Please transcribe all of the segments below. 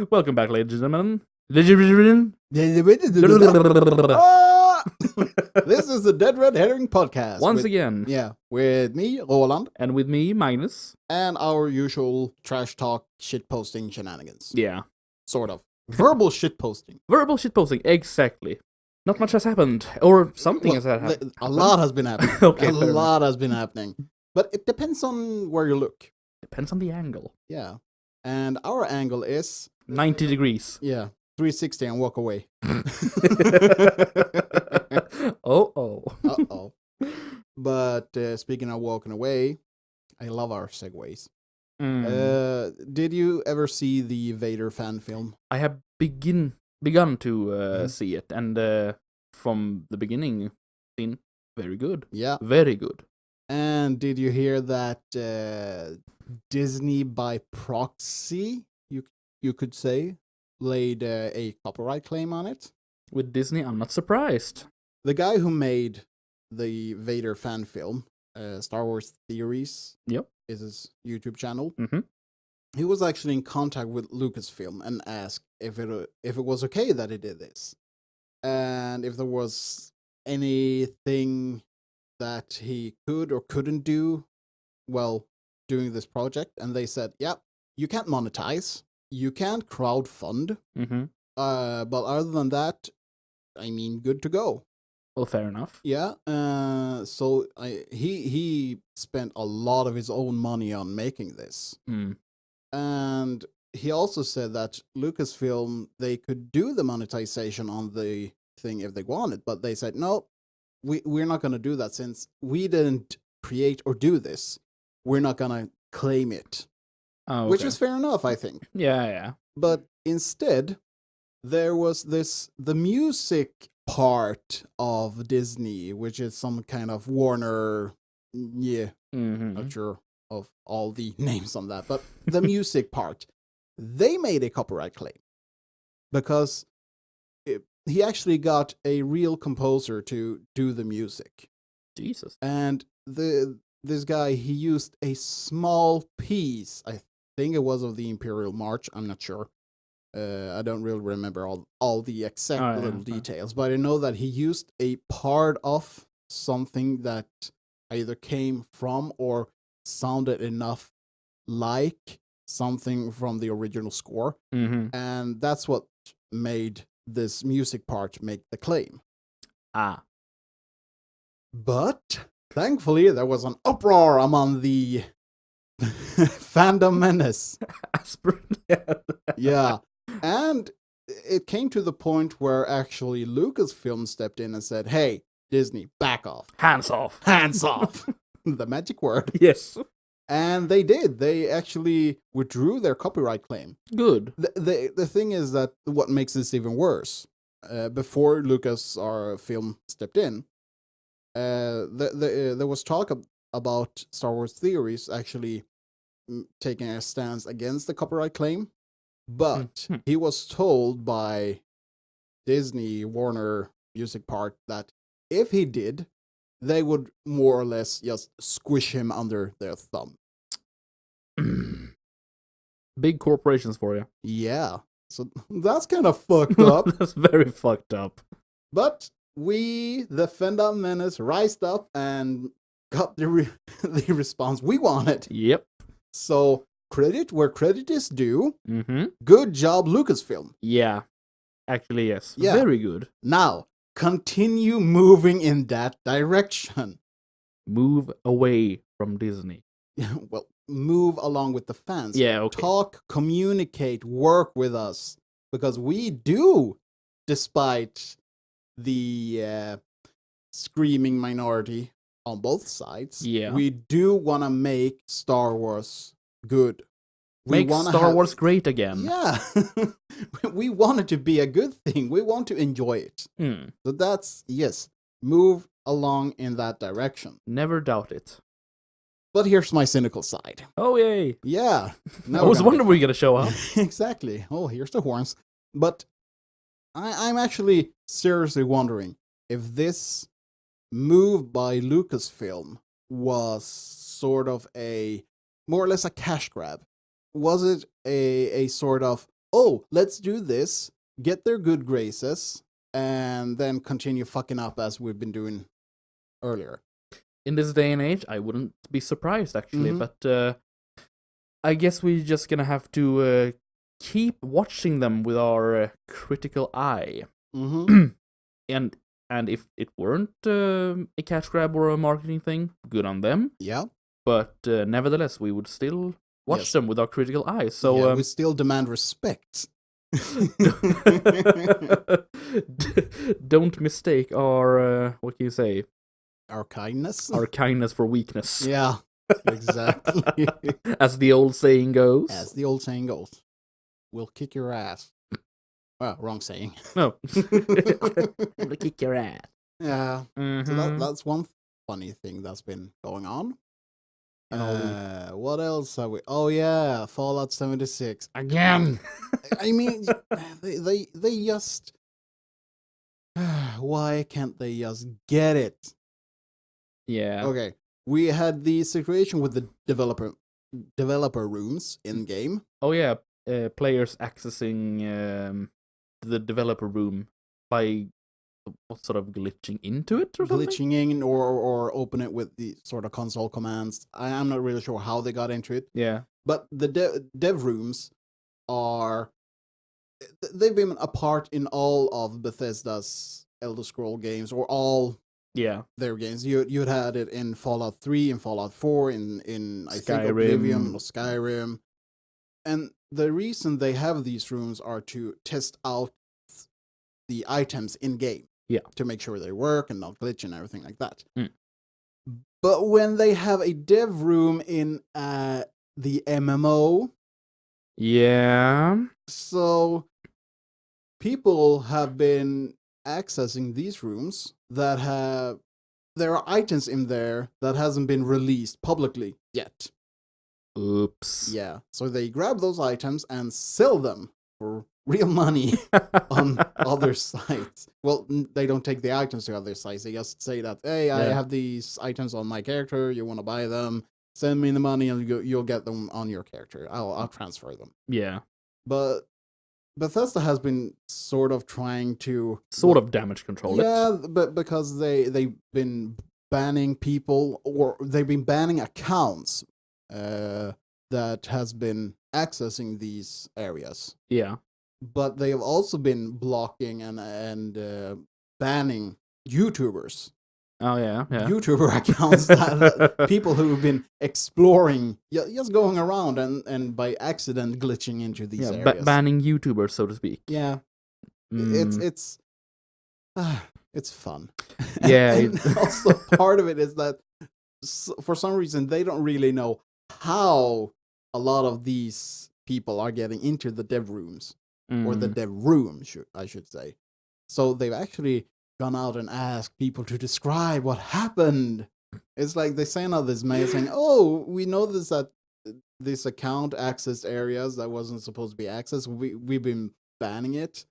Welcome back, ladies and gentlemen. Ah! This is the Dead Red Herring Podcast. Once again. Yeah, with me, Roland. And with me, Magnus. And our usual trash talk, shitposting shenanigans. Yeah. Sort of. Verbal shitposting. Verbal shitposting, exactly. Not much has happened. Or something has happened. A lot has been happening. Okay, a lot has been happening. But it depends on where you look. Depends on the angle. Yeah. And our angle is... 90 degrees. Yeah. 360 and walk away. Uh-oh. But speaking of walking away, I love our segues. Did you ever see the Vader Fan film? I have begun to see it, and from the beginning, seen very good. Yeah. Very good. And did you hear that Disney by proxy, you could say, laid a copyright claim on it? With Disney, I'm not surprised. The guy who made the Vader Fan film, Star Wars Theories, Yep, is his YouTube channel. Mm-hmm. He was actually in contact with Lucasfilm and asked if it was okay that he did this, and if there was anything that he could or couldn't do while doing this project. And they said, "Yeah, you can't monetize, you can't crowdfund, Mm-hmm. but other than that, I mean, good to go." Well, fair enough. Yeah. So he spent a lot of his own money on making this. Mm. And he also said that Lucasfilm, they could do the monetization on the thing if they wanted, but they said, no, we're not going to do that since we didn't create or do this. We're not going to claim it, Oh, which okay. is fair enough, I think. Yeah. But instead, there was the music part of Disney, which is some kind of Warner, Mm-hmm. not sure of all the names on that, but the music part, they made a copyright claim because he actually got a real composer to do the music. Jesus. And this guy, he used a small piece, I think it was of the Imperial March, I'm not sure. I don't really remember all the exact little details, but I know that he used a part of something that either came from or sounded enough like something from the original score. Mm-hmm. And that's what made this music part make the claim. Ah. But thankfully, there was an uproar among the Fandom Menace. Yeah. And it came to the point where actually Lucasfilm stepped in and said, hey, Disney, back off. Hands off. Hands off. The magic word. Yes. And they did. They actually withdrew their copyright claim. Good. The thing is that what makes this even worse, before Lucas, our film, stepped in, there was talk about Star Wars Theories actually taking a stance against the copyright claim. But he was told by Disney, Warner Music Part, that if he did, they would more or less just squish him under their thumb. Big corporations for you. Yeah. So that's kind of fucked up. That's very fucked up. But we, the Fandom Menace, rised up and got the response we wanted. Yep. So credit where credit is due. Mm-hmm. Good job, Lucasfilm. Yeah. Actually, yes. Yeah. Very good. Now, continue moving in that direction. Move away from Disney. Well, move along with the fans. Yeah, okay. Talk, communicate, work with us. Because we do, despite the screaming minority on both sides, we do want to make Star Wars good. Make Star Wars great again. Yeah. We want it to be a good thing. We want to enjoy it. So that's, yes, move along in that direction. Never doubt it. But here's my cynical side. Oh, yay. Yeah. I was wondering were you going to show up. Exactly. Oh, here's the horns. But I'm actually seriously wondering if this move by Lucasfilm was sort of more or less a cash grab. was it a sort of, oh, let's do this, get their good graces, and then continue fucking up as we've been doing earlier? In this day and age, I wouldn't be surprised actually, but I guess we're just gonna have to keep watching them with our critical eye. and if it weren't a cash grab or a marketing thing, good on them. Yeah. But nevertheless, we would still watch them with our critical eye. So we still demand respect. Don't mistake our what can you say? Our kindness. Our kindness for weakness. Yeah, exactly. As the old saying goes. As the old saying goes. We'll kick your ass. Well, wrong saying. No. We'll kick your ass. Yeah. So that's one funny thing that's been going on. What else have we? Oh yeah, Fallout 76 again. I mean, they just. Why can't they just get it? Yeah. Okay. We had the situation with the developer rooms in game. Oh yeah, players accessing the developer room by what sort of glitching into it or something? Glitching in or open it with the sort of console commands. I'm not really sure how they got into it. Yeah. But the dev rooms they've been a part in all of Bethesda's Elder Scroll games, or all their games. You'd had it in Fallout 3, in Fallout 4, in I think Oblivion or Skyrim. And the reason they have these rooms are to test out the items in game. Yeah. To make sure they work and not glitch and everything like that. But when they have a dev room in the MMO. Yeah. So people have been accessing these rooms that there are items in there that hasn't been released publicly yet. Oops. Yeah. So they grab those items and sell them for real money on other sites. Well, they don't take the items to other sites. They just say that, hey, I have these items on my character. You want to buy them? Send me the money and you'll get them on your character. I'll transfer them. Yeah. But Bethesda has been sort of trying to... Sort of damage control it. Yeah, but because they've been banning people, or they've been banning accounts that has been accessing these areas. Yeah. But they have also been blocking and banning YouTubers. Oh, yeah. YouTuber accounts, that people who have been exploring, just going around and by accident glitching into these areas. Banning YouTubers, so to speak. Yeah. It's fun. Yeah. And also part of it is that for some reason they don't really know how a lot of these people are getting into the dev rooms. Or the dev room, I should say. So they've actually gone out and asked people to describe what happened. It's like they send out this mail saying, oh, we noticed that this account accessed areas that wasn't supposed to be accessed. We've been banning it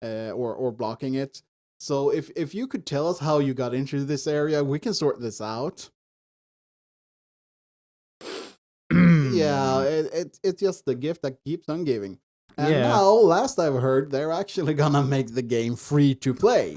or blocking it. So if you could tell us how you got into this area, we can sort this out. Yeah, it's just the gift that keeps on giving. And now, last I've heard, they're actually gonna make the game free to play.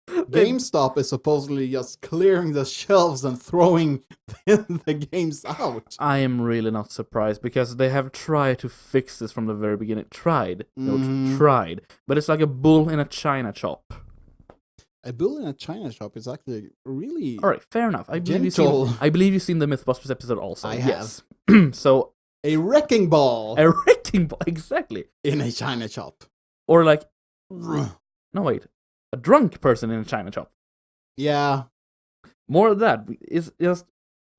GameStop is supposedly just clearing the shelves and throwing the games out. I am really not surprised, because they have tried to fix this from the very beginning. Tried. But it's like a bull in a china shop. A bull in a china shop is actually really... Alright, fair enough. I believe you've seen the Mythbusters episode also. I have. Yes. So... A wrecking ball. A wrecking ball, exactly. In a china shop. Or like... No, wait. A drunk person in a china shop. Yeah. More of that. Is just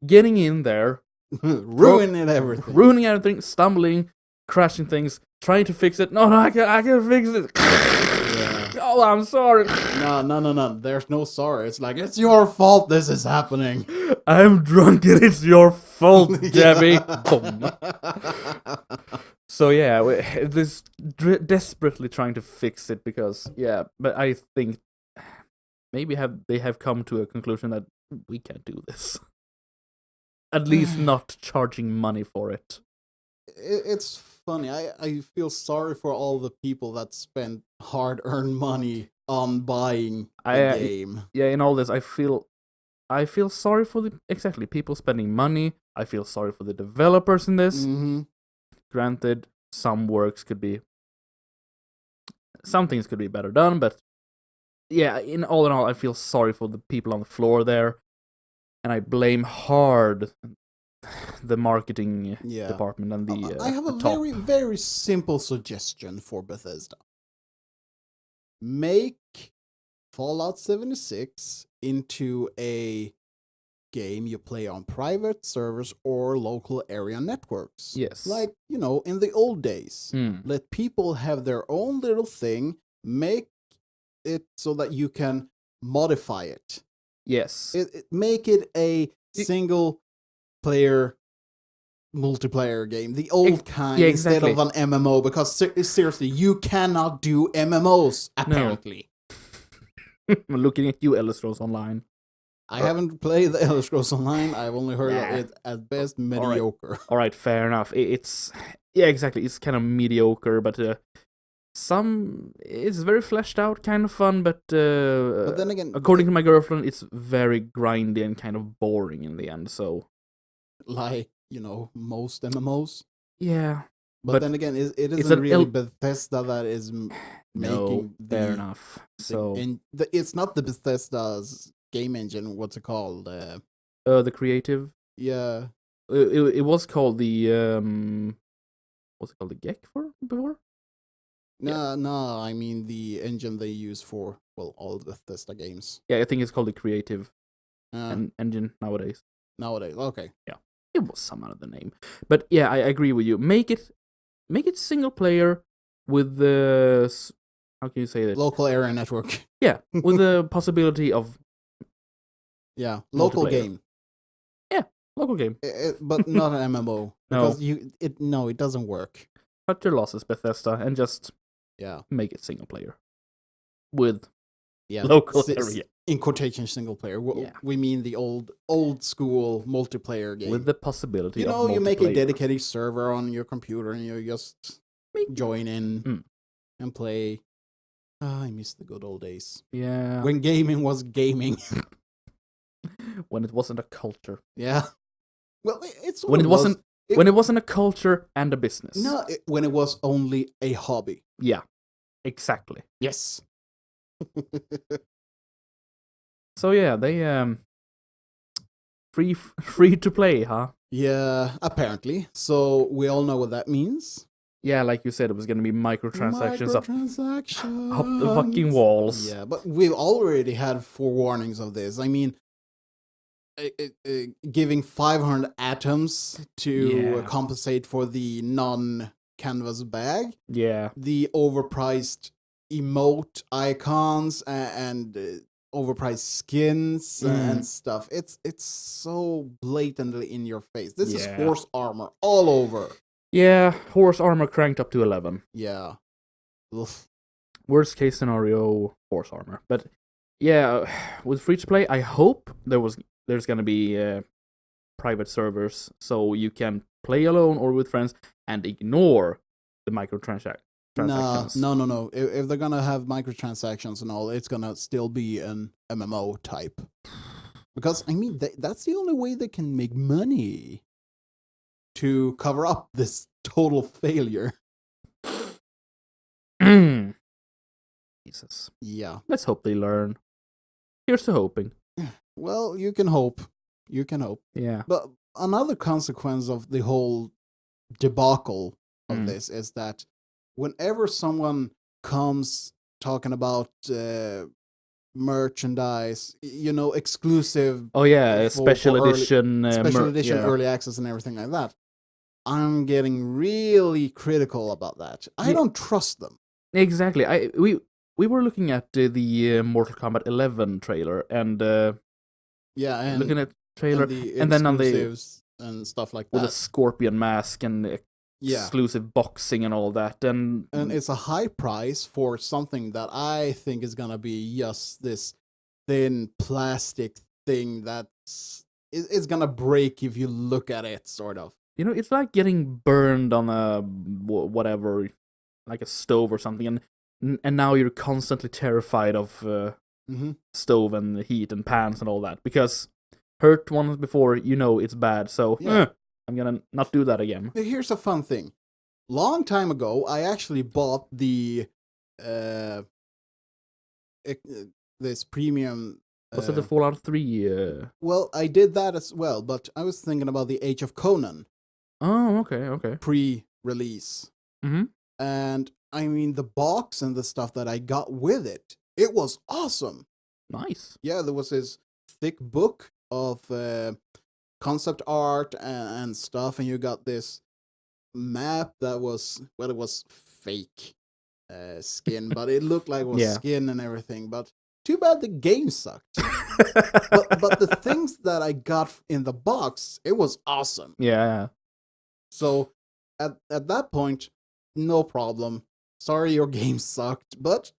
getting in there. Ruining everything. Stumbling, crashing things, trying to fix it. No, I can't fix it. Oh, I'm sorry. No. There's no sorry. It's like, it's your fault this is happening. I'm drunk and it's your fault, Debbie. Boom. So yeah, this desperately trying to fix it because, but I think maybe they have come to a conclusion that we can't do this. At least not charging money for it. it's funny. I feel sorry for all the people that spend hard-earned money on buying the game. Yeah, in all this, I feel sorry for the people spending money. I feel sorry for the developers in this. Mm-hmm. Granted, some things could be better done, but yeah, in all, I feel sorry for the people on the floor there, and I blame hard the marketing department and the I have a very, very simple suggestion for Bethesda. Make Fallout 76 into a game you play on private servers or local area networks. Yes. Like, in the old days. Let people have their own little thing, make it so that you can modify it. Yes. Make it a single player multiplayer game, the old kind, instead of an MMO, because seriously, you cannot do MMOs, apparently. No. I'm looking at you, Elder Scrolls Online. I haven't played the Elder Scrolls Online. I've only heard it at best mediocre. All right, fair enough. It's it's kind of mediocre, but it's very fleshed out, kind of fun, but then again, according to my girlfriend, it's very grindy and kind of boring in the end. So, like most MMOs. Yeah, but then again, it isn't really Bethesda that is making. Fair enough. So, it's not the Bethesda's game engine. What's it called? The creative. Yeah. It was called the what's it called, the GEC before? No, I mean the engine they use for all the Bethesda games. Yeah, I think it's called the creative engine nowadays. Okay. Yeah, it was some other name, but yeah, I agree with you. Make it single player with the how can you say that? Local area network. Yeah, with the possibility of local game. Yeah, local game. But not an MMO. Because it doesn't work. Cut your losses, Bethesda, and just make it single player with local area. In quotation, single player. We mean the old school multiplayer game with the possibility. Of you make a dedicated server on your computer and you just join in and play. I miss the good old days. Yeah, when gaming was gaming. When it wasn't a culture. Yeah. Well, it's when it wasn't a culture and a business. No, when it was only a hobby. Yeah, exactly. Yes. So yeah, they free to play, huh? Yeah, apparently. So we all know what that means. Yeah, like you said, it was going to be microtransactions up the fucking walls. Yeah, but we've already had forewarnings of this. I mean, giving 500 atoms to compensate for the non-canvas bag. Yeah. The overpriced emote icons and overpriced skins and stuff. It's so blatantly in your face. This is horse armor all over. Yeah, horse armor cranked up to 11. Yeah. Ugh. Worst case scenario, horse armor. But yeah, with free to play, I hope there's gonna be private servers so you can play alone or with friends and ignore the microtransactions. No. If they're gonna have microtransactions and all, it's gonna still be an MMO type. Because I mean, that's the only way they can make money to cover up this total failure. Jesus. Yeah. Let's hope they learn. Here's to hoping. Well, you can hope. Yeah. But another consequence of the whole debacle of this is that whenever someone comes talking about merchandise, exclusive. Oh yeah, special edition, early access, and everything like that, I'm getting really critical about that. I don't trust them. Exactly. We were looking at the Mortal Kombat 11 trailer and looking at trailer and then on the and stuff like that with a scorpion mask and exclusive boxing and all that, and it's a high price for something that I think is gonna be just this thin plastic thing that's it's gonna break if you look at it, sort of. it's like getting burned on a whatever, like a stove or something, and now you're constantly terrified of stove and heat and pans and all that because hurt once before, it's bad. So I'm gonna not do that again. Here's a fun thing. Long time ago, I actually bought the this premium. Was it the Fallout 3? Well, I did that as well, but I was thinking about the Age of Conan. Oh, okay. Pre-release. Mm-hmm. And I mean, the box and the stuff that I got with it, it was awesome. Nice. Yeah, there was this thick book of concept art and stuff, and you got this map that was, well, it was fake skin, but it looked like it was skin and everything. But too bad the game sucked. but the things that I got in the box, it was awesome. Yeah. So at that point, no problem. Sorry your game sucked, but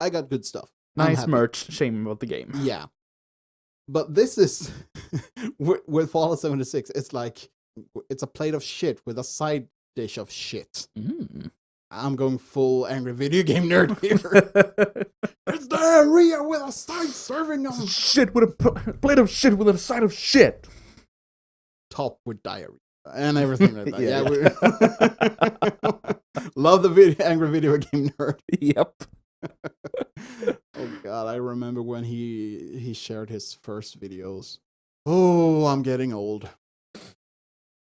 I got good stuff. Nice merch. Shame about the game. Yeah. But this is, with Fallout 76, it's like, it's a plate of shit with a side dish of shit. I'm going full angry video game nerd here. It's diarrhea with a side serving of shit with a plate of shit with a side of shit. Top with diarrhea and everything like that. Love the angry video game nerd. Yep. Oh god, I remember when he shared his first videos. Oh, I'm getting old.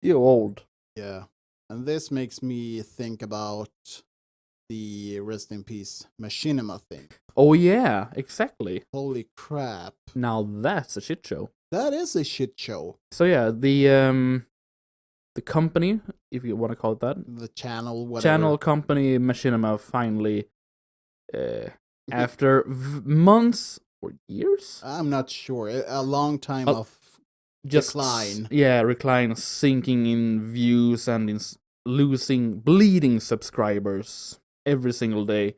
You're old. Yeah. And this makes me think about the Rest in Peace Machinima thing. Oh yeah, exactly. Holy crap. Now that's a shit show. That is a shit show. So yeah, the company, if you want to call it that. The channel, whatever. Channel company Machinima finally, after months or years? I'm not sure. A long time of just decline. Recline, sinking in views and in bleeding subscribers every single day.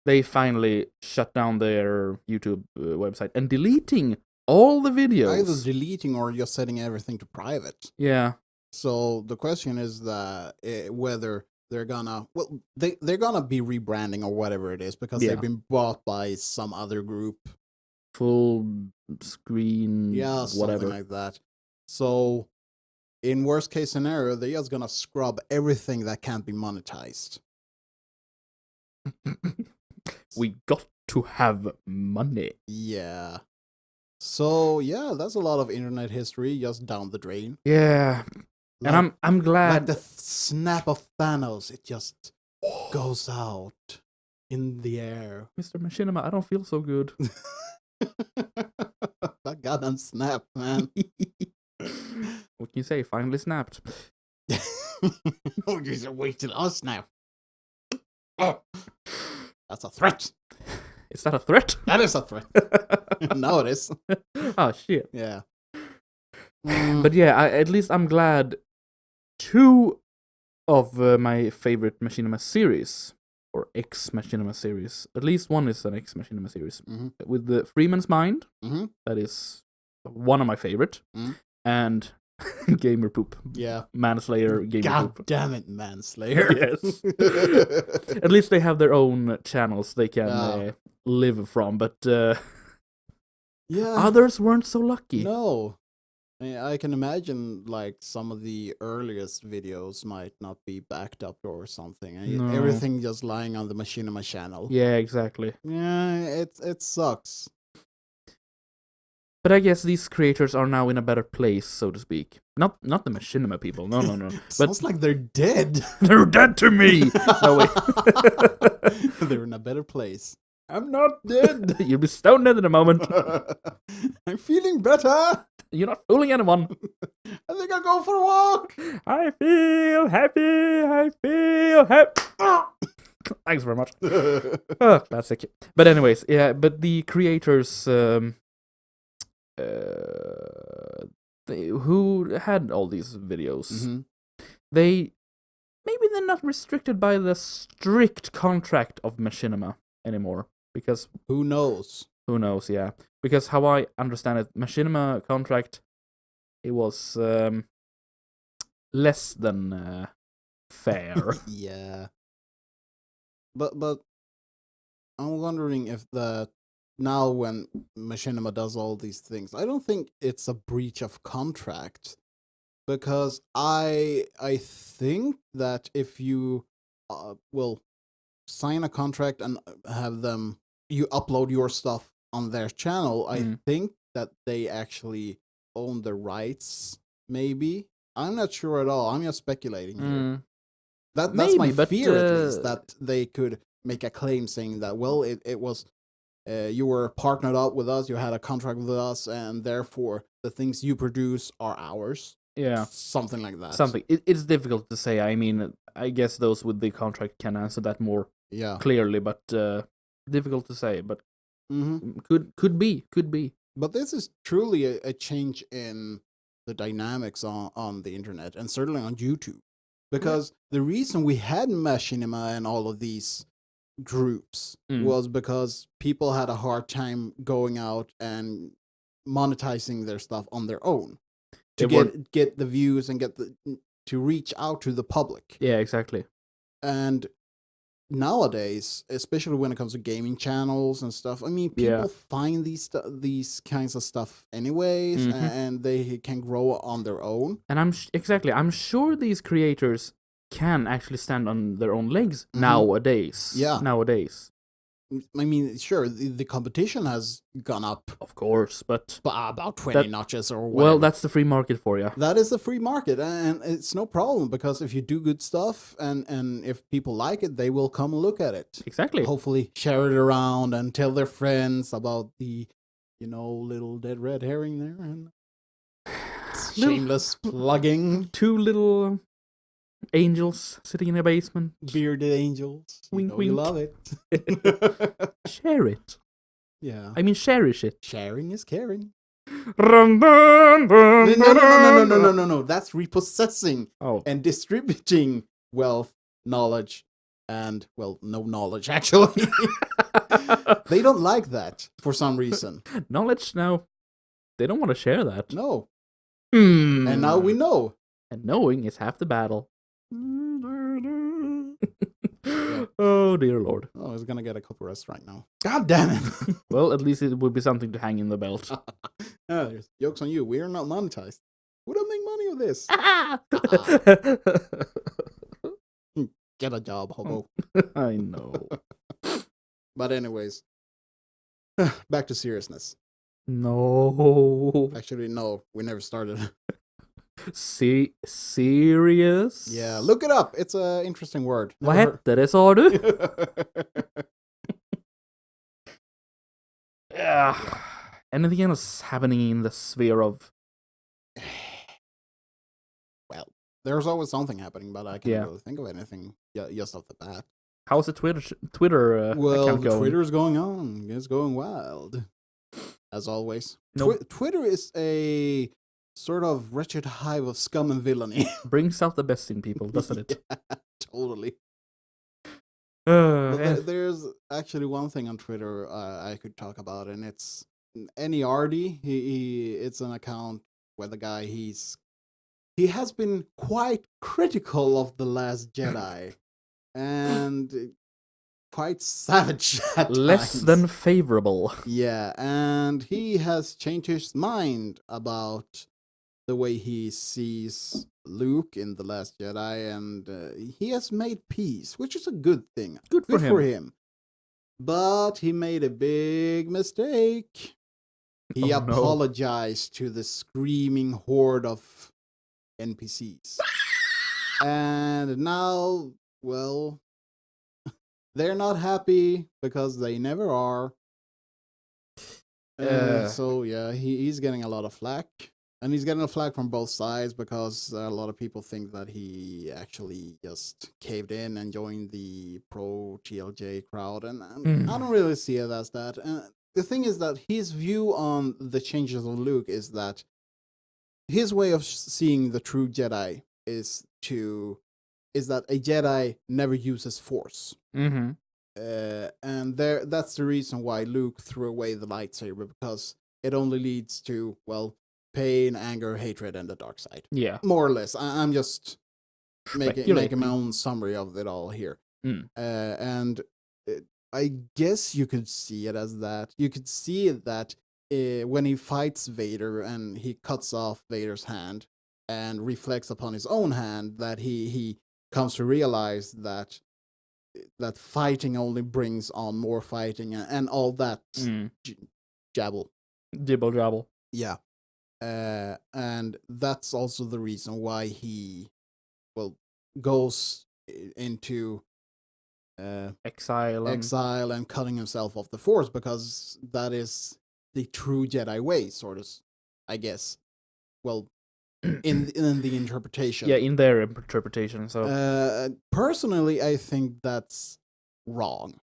They finally shut down their YouTube website and deleting all the videos. Either deleting or just setting everything to private. Yeah. So the question is that whether they're gonna, well, they're gonna be rebranding or whatever it is because they've been bought by some other group. Full screen, whatever. Something like that. So, in worst case scenario, they're just gonna scrub everything that can't be monetized. We got to have money. Yeah. So yeah, that's a lot of internet history just down the drain. Yeah. Like, and I'm glad. Like the snap of Thanos, it just goes out in the air. Mr. Machinima, I don't feel so good. That goddamn snap, man. What can you say? Finally snapped. Oh, you should wait till I snap. Oh, that's a threat. Is that a threat? That is a threat. Now it is. Oh, shit. Yeah. But yeah, at least I'm glad two of my favorite Machinima series, or ex-Machinima series, at least one is an ex-Machinima series, with the Freeman's Mind, that is one of my favorite, and Gamer Poop. Yeah. Manslayer, Gamer Poop. God damn it, Manslayer. Yes. At least they have their own channels they can live from, but others weren't so lucky. No. I can imagine, like, some of the earliest videos might not be backed up or something. No. Everything just lying on the Machinima channel. Yeah, exactly. Yeah, it sucks. But I guess these creators are now in a better place, so to speak. Not the Machinima people. No. Sounds like they're dead. They're dead to me. No, wait. They're in a better place. I'm not dead. You'll be stone dead in a moment. I'm feeling better. You're not fooling anyone. I think I'll go for a walk. I feel happy. Thanks very much. Oh, classic. But anyways, yeah, but the creators who had all these videos, they're not restricted by the strict contract of Machinima anymore, because who knows, yeah, because how I understand it, Machinima contract, it was less than fair. Yeah. But I'm wondering if that now when Machinima does all these things, I don't think it's a breach of contract, because I think that if you will sign a contract and have them you upload your stuff on their channel, I think that they actually own the rights. Maybe, I'm not sure at all. I'm just speculating here. That's my fear, at least, that they could make a claim saying that, well, it was you were partnered up with us, you had a contract with us, and therefore the things you produce are ours. Yeah, something like that. It's difficult to say. I mean, I guess those with the contract can answer that more clearly, but difficult to say. But could be. But this is truly a change in the dynamics on the internet, and certainly on YouTube. Because the reason we had Machinima and all of these groups was because people had a hard time going out and monetizing their stuff on their own to get the views and to reach out to the public. Yeah, exactly. And nowadays, especially when it comes to gaming channels and stuff, I mean, people find these kinds of stuff anyways, and they can grow on their own. And I'm sure these creators can actually stand on their own legs nowadays. Yeah. Nowadays. I mean, sure, the competition has gone up. Of course, but about 20 notches or whatever. Well, that's the free market for you. That is the free market, and it's no problem, because if you do good stuff and if people like it, they will come and look at it. Exactly. Hopefully share it around and tell their friends about the, little dead red herring there. And shameless plugging. 2 little angels sitting in a basement. Bearded angels. Wink, wink. You love it. Share it. Yeah. I mean, cherish it. Sharing is caring. No. No. That's repossessing and distributing wealth, knowledge, and, well, no knowledge, actually. They don't like that for some reason. Knowledge, no. They don't want to share that. No. And now we know. And knowing is half the battle. Oh, dear Lord. Oh, it's gonna get a couple rest right now. God damn it. Well, at least it would be something to hang in the belt. There's jokes on you. We are not monetized. We don't make money with this. Get a job, hobo. I know. But anyways, back to seriousness. No. Actually, no. We never started. Serious? Yeah, look it up. It's an interesting word. Vad hette det, sa du? Anything else happening in the sphere of... Well, there's always something happening, but I can't really think of anything just off the bat. How's the Twitter well, account going? Twitter's going on. It's going wild. As always. Nope. Twitter is a sort of wretched hive of scum and villainy. Brings out the best in people, doesn't it? Yeah, totally. There's actually one thing on Twitter I could talk about, and it's NERD. It's an account where the guy he has been quite critical of The Last Jedi, and quite savage at Less times. than favorable. Yeah, and he has changed his mind about the way he sees Luke in The Last Jedi, and he has made peace, which is a good thing. Good for him. But he made a big mistake. He apologized to the screaming horde of NPCs. And now, well, they're not happy because they never are. So, yeah, he's getting a lot of flack. And he's getting a flack from both sides because a lot of people think that he actually just caved in and joined the pro-TLJ crowd. And I don't really see it as that. The thing is that his view on the changes of Luke is that his way of seeing the true Jedi is that a Jedi never uses Force. Mm-hmm. And that's the reason why Luke threw away the lightsaber, because it only leads to, well, pain, anger, hatred, and the dark side. Yeah. More or less. I'm just making my own summary of it all here. And I guess you could see it as that. You could see it that when he fights Vader and he cuts off Vader's hand and reflects upon his own hand, that he comes to realize that fighting only brings on more fighting and all that jabble. Dibble jabble. Yeah. And that's also the reason why he, goes into exile and cutting himself off the Force, because that is the true Jedi way, sort of, I guess. Well, in the interpretation. Yeah, in their interpretation. So personally, I think that's wrong.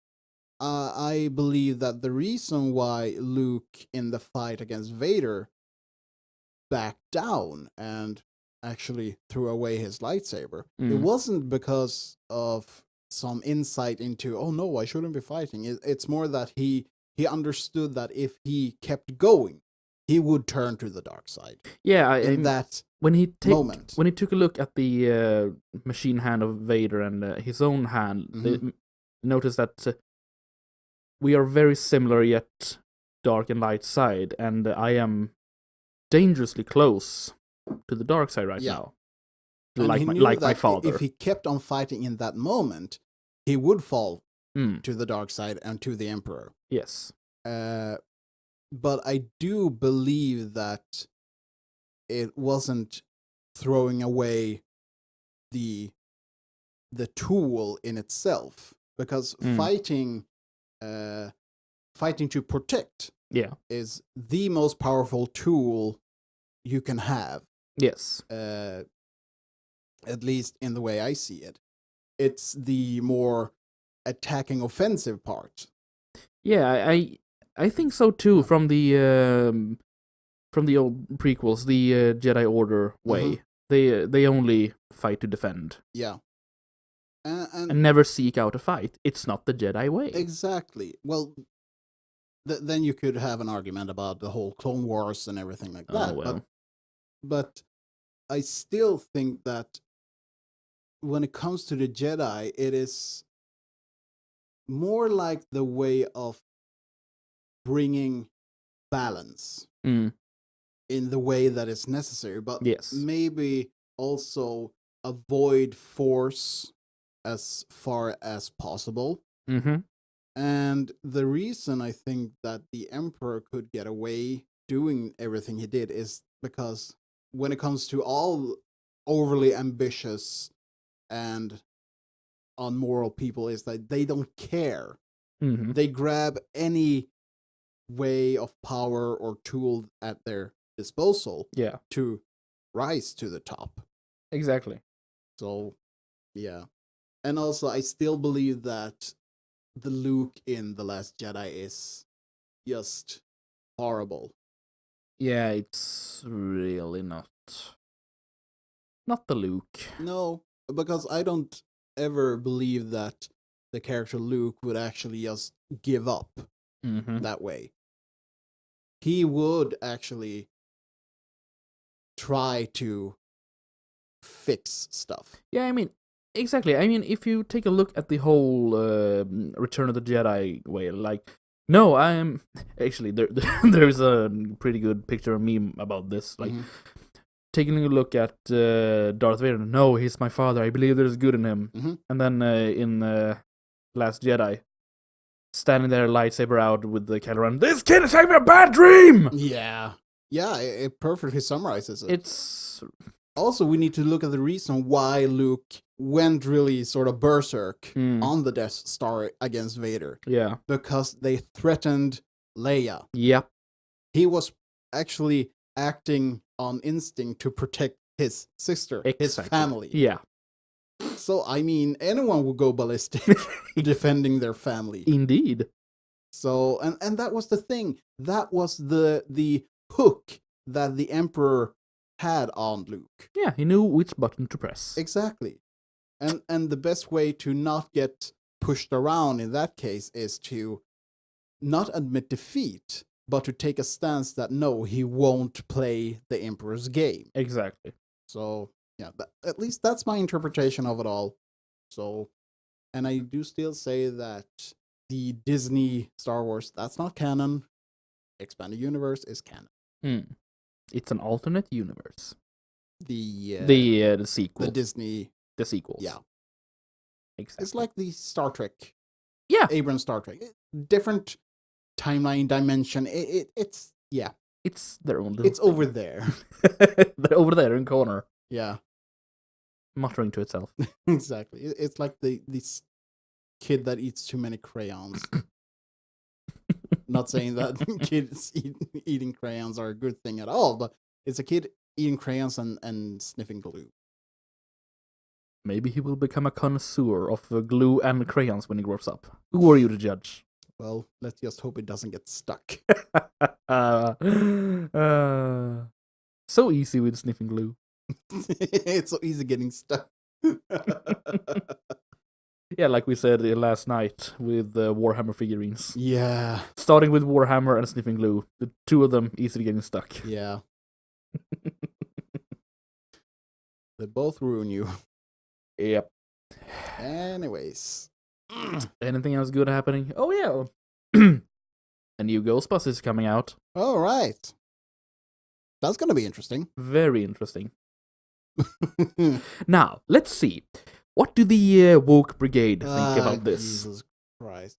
I believe that the reason why Luke in the fight against Vader backed down and actually threw away his lightsaber, it wasn't because of some insight into, oh no, I shouldn't be fighting. It's more that he understood that if he kept going, he would turn to the dark side. Yeah, when he took a look at the machine hand of Vader and his own hand, they noticed that we are very similar yet dark and light side, and I am dangerously close to the dark side right now. Like my father. If he kept on fighting in that moment, he would fall to the dark side and to the Emperor. Yes. But I do believe that it wasn't throwing away the tool in itself, because fighting to protect is the most powerful tool you can have. Yes. At least in the way I see it. It's the more attacking offensive part. Yeah, I think so too, from the old prequels, the Jedi Order way. They only fight to defend. Yeah. And never seek out a fight. It's not the Jedi way. Exactly. Well, then you could have an argument about the whole Clone Wars and everything like that. Oh, well. But I still think that when it comes to the Jedi, it is more like the way of bringing balance in the way that is necessary, but maybe also avoid force as far as possible. And the reason I think that the Emperor could get away doing everything he did is because when it comes to all overly ambitious and unmoral people, is that they don't care. They grab any way of power or tool at their disposal to rise to the top. Exactly. So, yeah. And also, I still believe that the Luke in The Last Jedi is just horrible. Yeah, it's really not the Luke. No, because I don't ever believe that the character Luke would actually just give up that way. He would actually try to fix stuff. Yeah, I mean, exactly. I mean, if you take a look at the whole Return of the Jedi way, like, no, I'm actually there's a pretty good picture of me about this. Like, taking a look at Darth Vader. No, he's my father. I believe there's good in him. And then in Last Jedi, standing there, lightsaber out with the Kylo Ren. This kid is having a bad dream. Yeah, it perfectly summarizes it. It's also, we need to look at the reason why Luke went really sort of berserk on the Death Star against Vader. Yeah. Because they threatened Leia. Yep. He was actually acting on instinct to protect his sister, his family. Yeah. So, I mean, anyone would go ballistic defending their family. Indeed. So, and that was the thing. That was the hook that the Emperor had on Luke. Yeah, he knew which button to press. Exactly. And the best way to not get pushed around in that case is to not admit defeat, but to take a stance that no, he won't play the Emperor's game. Exactly. So yeah, at least that's my interpretation of it all. So, and I do still say that the Disney Star Wars, that's not canon. Expanded Universe is canon. It's an alternate universe. The sequel. The Disney. The sequels. Yeah. Exactly. It's like the Star Trek. Yeah. Abrams Star Trek. Different timeline dimension. It's yeah. It's their own little It's thing. Over there. They're over there in the corner. Yeah. Muttering to itself. Exactly. It's like this kid that eats too many crayons. Not saying that kids eating crayons are a good thing at all, but it's a kid eating crayons and sniffing glue. Maybe he will become a connoisseur of glue and crayons when he grows up. Who are you to judge? Well, let's just hope it doesn't get stuck. So easy with sniffing glue. It's so easy getting stuck. Yeah, like we said last night with the Warhammer figurines. Yeah. Starting with Warhammer and sniffing glue. The two of them easily getting stuck. Yeah. They both ruin you. Yep. Anyways. Anything else good happening? Oh, yeah. A new Ghostbusters is coming out. All right. That's going to be interesting. Very interesting. Now, let's see. What do the woke brigade think about this? Jesus Christ.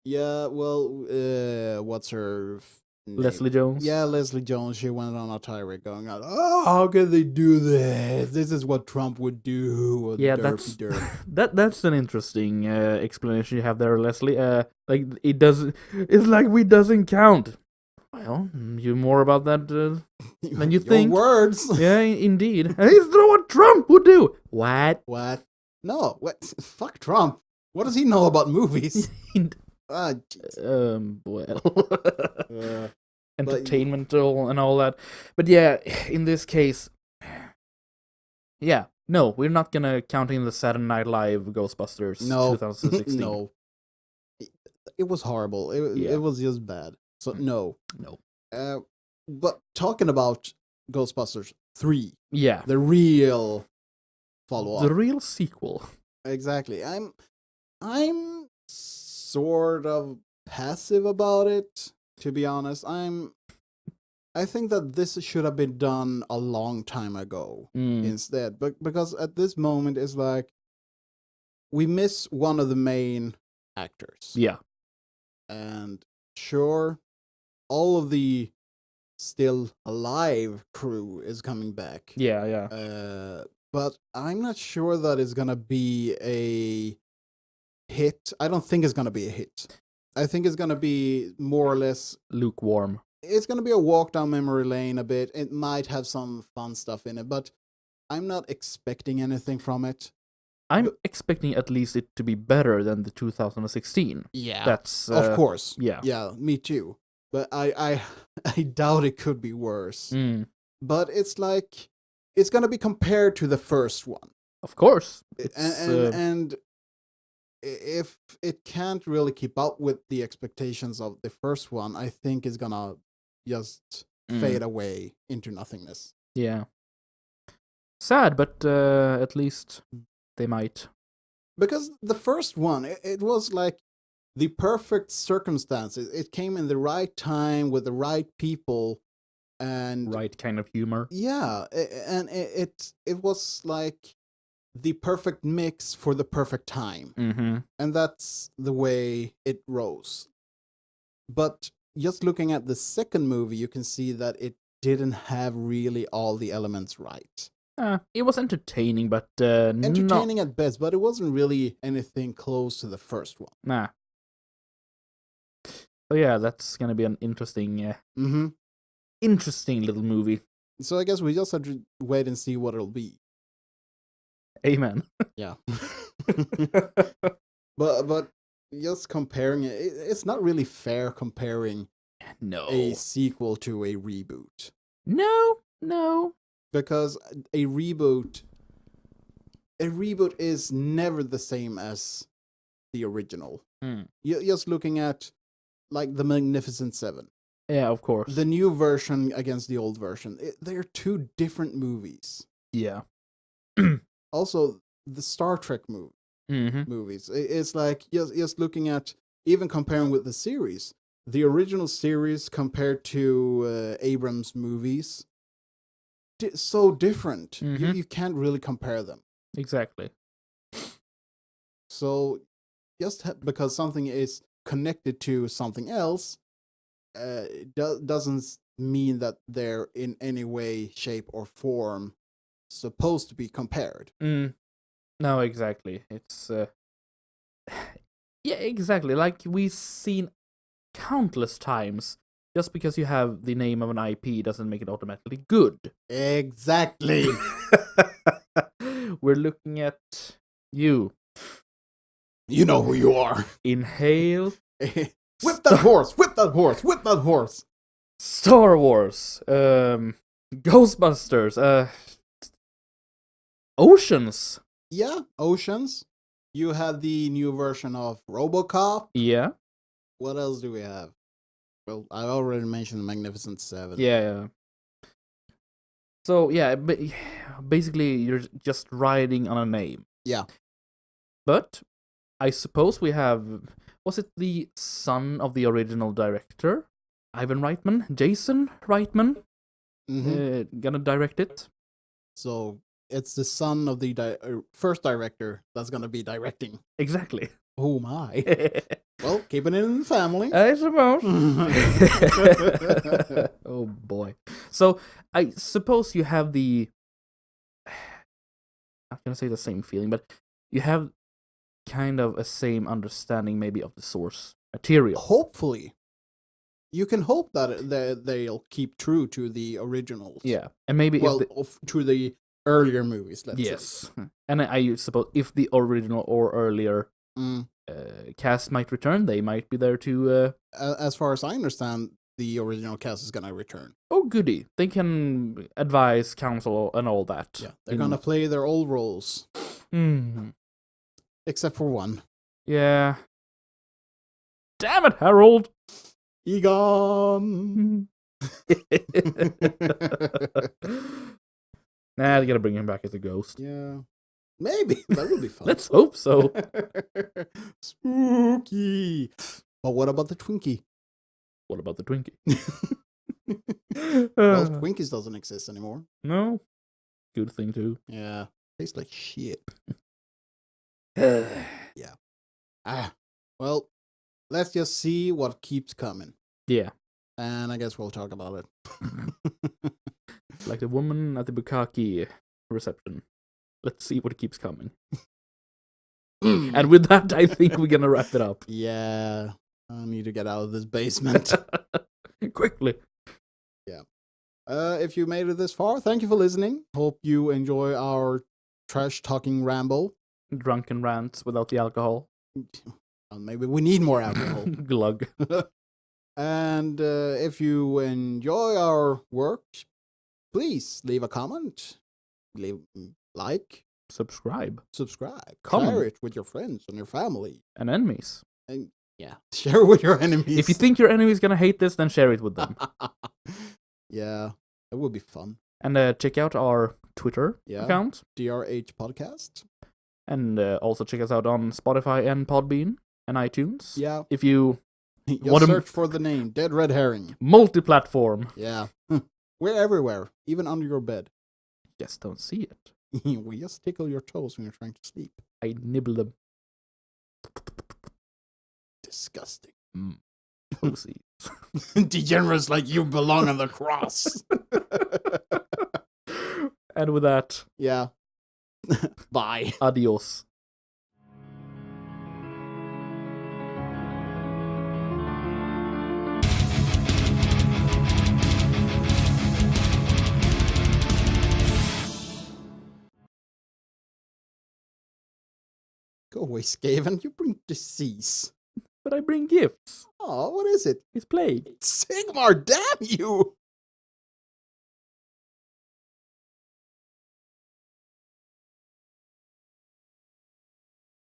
Yeah, well, what's her name? Leslie Jones? Yeah, Leslie Jones. She went on a tirade going out, oh, how can they do this? This is what Trump would do. Yeah, that's an interesting explanation you have there, Leslie. Like, it's like we doesn't count. Well, you more about that than you think. Words. Yeah, indeed. And it's not what Trump would do. What? No, what? Fuck Trump. What does he know about movies? Entertainment and all that. But yeah, in this case, yeah, no, we're not gonna count in the Saturday Night Live Ghostbusters 2016. No. It was horrible. It was just bad. So no. But talking about Ghostbusters 3. Yeah. The real follow-up. The real sequel. Exactly. I'm sort of passive about it, to be honest. I think that this should have been done a long time ago instead. But because at this moment it's like we miss one of the main actors. Yeah. And sure, all of the still alive crew is coming back. Yeah. But I'm not sure that it's gonna be a hit. I don't think it's gonna be a hit. I think it's gonna be more or less lukewarm. It's gonna be a walk down memory lane a bit. It might have some fun stuff in it, but I'm not expecting anything from it. I'm expecting at least it to be better than the 2016. Yeah, that's of course. Yeah, me too. But I doubt it could be worse. But it's like it's gonna be compared to the first one. Of course, and if it can't really keep up with the expectations of the first one, I think it's gonna just fade away into nothingness. Yeah. Sad, but at least they might. Because the first one, it was like the perfect circumstances. It came in the right time with the right people and right kind of humor. Yeah, and it was like the perfect mix for the perfect time. And that's the way it rose. But just looking at the second movie, you can see that it didn't have really all the elements right. It was entertaining, but entertaining at best, but it wasn't really anything close to the first one. Nah. So yeah, that's gonna be an interesting, interesting little movie. So I guess we just have to wait and see what it'll be. Amen. Yeah. But just comparing it, it's not really fair comparing a sequel to a reboot. No. Because a reboot is never the same as the original. You're just looking at like the Magnificent Seven. Yeah, of course. The new version against the old version. They're two different movies. Yeah. Also, the Star Trek movies. It's like just looking at, even comparing with the series, the original series compared to Abrams' movies, so different. You can't really compare them. Exactly. So just because something is connected to something else doesn't mean that they're in any way, shape, or form supposed to be compared. No, exactly. It's yeah, exactly. Like we've seen countless times. Just because you have the name of an IP doesn't make it automatically good. Exactly. We're looking at you. You know who you are. Inhale. Whip that horse! Whip that horse! Whip that horse! Star Wars. Ghostbusters. Oceans. Yeah, Oceans. You have the new version of RoboCop. Yeah. What else do we have? Well, I already mentioned the Magnificent Seven. Yeah. So, yeah, basically you're just riding on a name. Yeah. But I suppose we have... Was it the son of the original director? Ivan Reitman? Jason Reitman? Gonna direct it? So, it's the son of the first director that's gonna be directing. Exactly. Oh my. Well, keeping it in the family. I suppose. Oh boy. So, I suppose you have the... I'm gonna say the same feeling, but you have kind of a same understanding maybe of the source material. Hopefully. You can hope that they'll keep true to the originals. Yeah. And maybe to the earlier movies, let's say. Yes. And I suppose if the original or earlier cast might return, they might be there to... as far as I understand, the original cast is gonna return. Oh, goody. They can advise, counsel, and all that. Yeah, they're gonna play their old roles. Except for one. Yeah. Damn it, Harold! Egon! Nah, they gotta bring him back as a ghost. Yeah. Maybe. That would be fun. Let's hope so. Spooky! But what about the Twinkie? What about the Twinkie? Well, Twinkies doesn't exist anymore. No. Good thing, too. Yeah. Tastes like shit. Yeah. Well, let's just see what keeps coming. Yeah. And I guess we'll talk about it. Like the woman at the bukkake reception. Let's see what keeps coming. And with that, I think we're gonna wrap it up. Yeah. I need to get out of this basement. Quickly. Yeah. If you made it this far, thank you for listening. Hope you enjoy our trash-talking ramble. Drunken rants without the alcohol. Maybe we need more alcohol. Glug. And if you enjoy our work, please leave a comment, leave subscribe, comment. Share it with your friends and your family and enemies. And yeah, share it with your enemies. If you think your enemy is gonna hate this, then share it with them. Yeah, it would be fun. And check out our Twitter account, DRH Podcast. And also check us out on Spotify and Podbean and iTunes. Yeah. If you want to search for the name Dead Red Herring. Multi-platform. Yeah. We're everywhere, even under your bed. Just don't see it. We just tickle your toes when you're trying to sleep. I nibble them. Disgusting. Pussies. Degenerates like you belong on the cross. And with that, yeah. Bye. Adios. Go away, Skaven. You bring disease. But I bring gifts. Oh, what is it? It's plague. Sigmar, damn you!